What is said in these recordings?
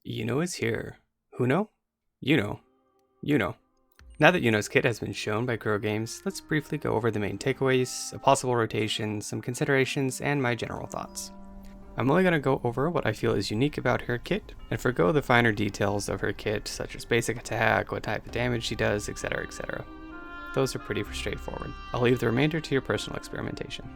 Iuno is here. Huno? Iuno. Iuno. Now that Iuno's kit has been shown by Kuro Games, let's briefly go over the main takeaways, a possible rotation, some considerations, and my general thoughts. I'm only going to go over what I feel is unique about her kit, and forgo the finer details of her kit, such as basic attack, what type of damage she does, etc, etc. Those are pretty straightforward. I'll leave the remainder to your personal experimentation.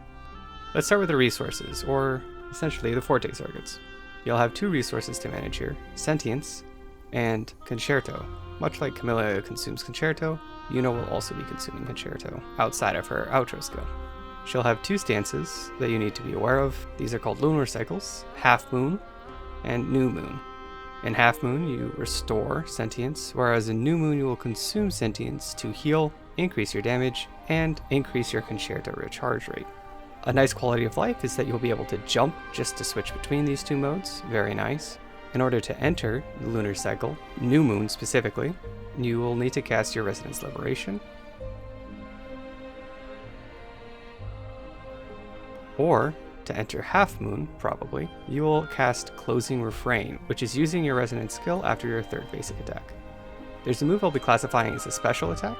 Let's start with the resources, or essentially the Forte circuits. You'll have two resources to manage here, Sentience and Concerto. Much like Camilla consumes Concerto, Iuno will also be consuming Concerto, outside of her outro skill. She'll have two stances that you need to be aware of. These are called lunar cycles, Half Moon and New Moon. In Half Moon, you restore Sentience, whereas in New Moon you will consume Sentience to heal, increase your damage, and increase your Concerto recharge rate. A nice quality of life is that you'll be able to jump just to switch between these two modes, very nice. In order to enter the lunar cycle, New Moon specifically, you will need to cast your Resonance Liberation, or to enter Half Moon, probably, you will cast Closing Refrain, which is using your Resonance skill after your third basic attack. There's a move I'll be classifying as a special attack.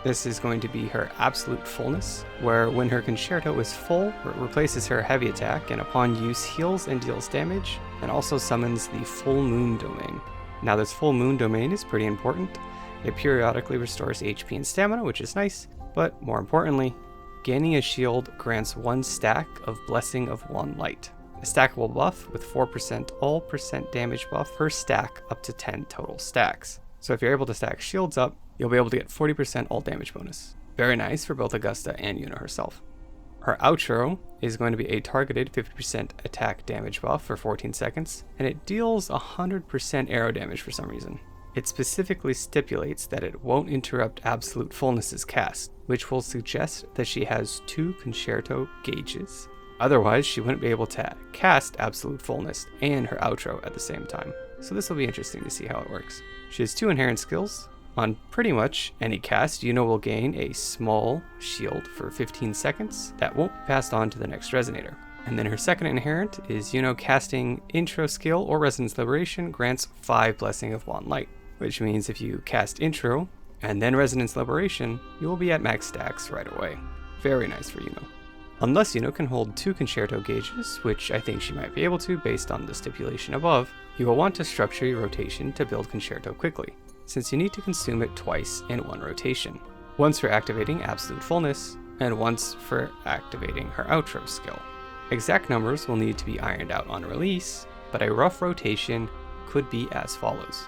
This is going to be her Absolute Fullness, where when her Concerto is full, it replaces her heavy attack and upon use heals and deals damage, and also summons the Full Moon Domain. Now this Full Moon Domain is pretty important. It periodically restores HP and stamina, which is nice, but more importantly, gaining a shield grants 1 stack of Blessing of One Light. A stackable buff with 4% all percent damage buff per stack up to 10 total stacks. So if you're able to stack shields up, you'll be able to get 40% all damage bonus. Very nice for both Augusta and Iuno herself. Her outro is going to be a targeted 50% attack damage buff for 14 seconds, and it deals 100% arrow damage for some reason. It specifically stipulates that it won't interrupt Absolute Fullness's cast, which will suggest that she has 2 Concerto gauges. Otherwise, she wouldn't be able to cast Absolute Fullness and her outro at the same time. So this will be interesting to see how it works. She has 2 inherent skills. On pretty much any cast, Iuno will gain a small shield for 15 seconds that won't be passed on to the next resonator. And then her second inherent is Iuno casting Intro skill or Resonance Liberation grants 5 Blessing of One Light, which means if you cast Intro and then Resonance Liberation, you will be at max stacks right away. Very nice for Iuno. Unless Iuno can hold 2 Concerto gauges, which I think she might be able to based on the stipulation above, you will want to structure your rotation to build Concerto quickly, since you need to consume it twice in one rotation. Once for activating Absolute Fullness, and once for activating her outro skill. Exact numbers will need to be ironed out on release, but a rough rotation could be as follows.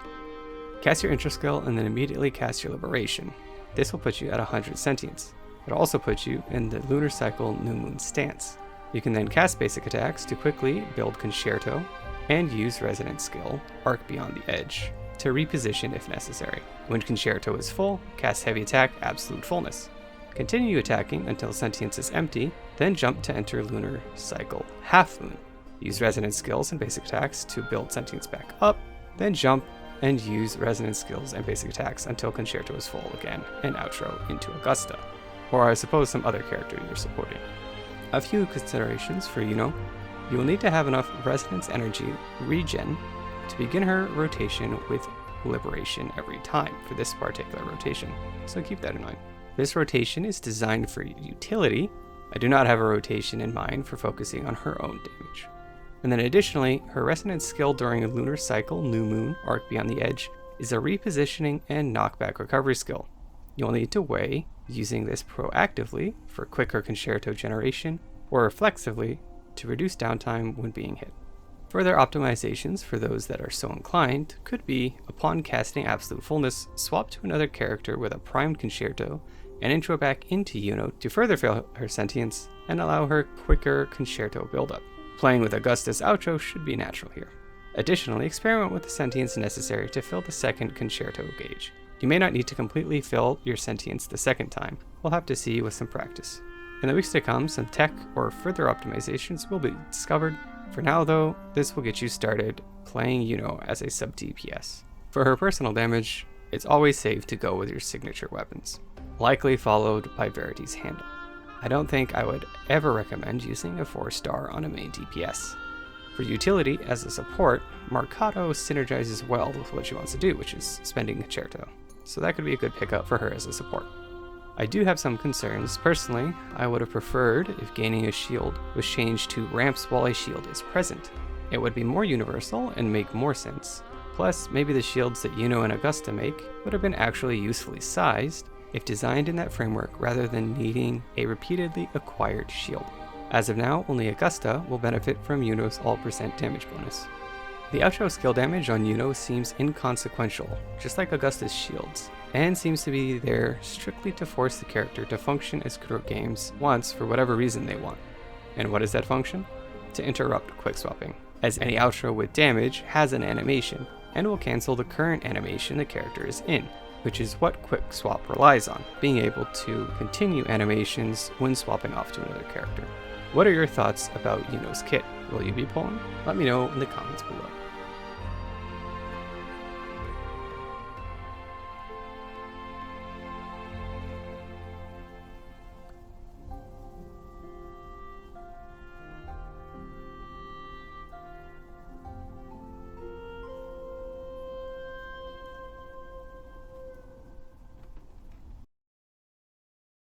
Cast your intro skill and then immediately cast your liberation. This will put you at 100 sentience. It'll also put you in the lunar cycle New Moon stance. You can then cast basic attacks to quickly build Concerto, and use Resonance skill, Arc Beyond the Edge, to reposition if necessary. When Concerto is full, cast heavy attack Absolute Fullness. Continue attacking until Sentience is empty, then jump to enter lunar cycle Half Moon. Use Resonance skills and basic attacks to build Sentience back up, then jump and use Resonance skills and basic attacks until Concerto is full again, and outro into Augusta, or I suppose some other character you're supporting. A few considerations for Iuno. You will need to have enough Resonance energy regen to begin her rotation with Liberation every time for this particular rotation, so keep that in mind. This rotation is designed for utility. I do not have a rotation in mind for focusing on her own damage. And then additionally, her Resonance skill during a lunar cycle, New Moon, Arc Beyond the Edge, is a repositioning and knockback recovery skill. You'll need to weigh using this proactively for quicker Concerto generation, or reflexively to reduce downtime when being hit. Further optimizations for those that are so inclined could be, upon casting Absolute Fullness, swap to another character with a primed Concerto and intro back into Iuno to further fill her sentience and allow her quicker Concerto buildup. Playing with Augusta's outro should be natural here. Additionally, experiment with the sentience necessary to fill the second Concerto gauge. You may not need to completely fill your sentience the second time. We'll have to see with some practice. In the weeks to come, some tech or further optimizations will be discovered. For now though, this will get you started playing Iuno as a sub DPS. For her personal damage, it's always safe to go with your signature weapons, likely followed by Verity's Handle. I don't think I would ever recommend using a 4-star on a main DPS. For utility as a support, Marcato synergizes well with what she wants to do, which is spending Concerto. So that could be a good pickup for her as a support. I do have some concerns. Personally, I would have preferred if gaining a shield was changed to ramps while a shield is present. It would be more universal and make more sense. Plus, maybe the shields that Iuno and Augusta make would have been actually usefully sized if designed in that framework rather than needing a repeatedly acquired shield. As of now, only Augusta will benefit from Iuno's all % damage bonus. The outro skill damage on Iuno seems inconsequential, just like Augusta's shields, and seems to be there strictly to force the character to function as Kuro Games wants for whatever reason they want. And what is that function? To interrupt quick swapping, as any outro with damage has an animation, and will cancel the current animation the character is in, which is what quick swap relies on, being able to continue animations when swapping off to another character. What are your thoughts about Iuno's kit? Will you be pulling? Let me know in the comments below.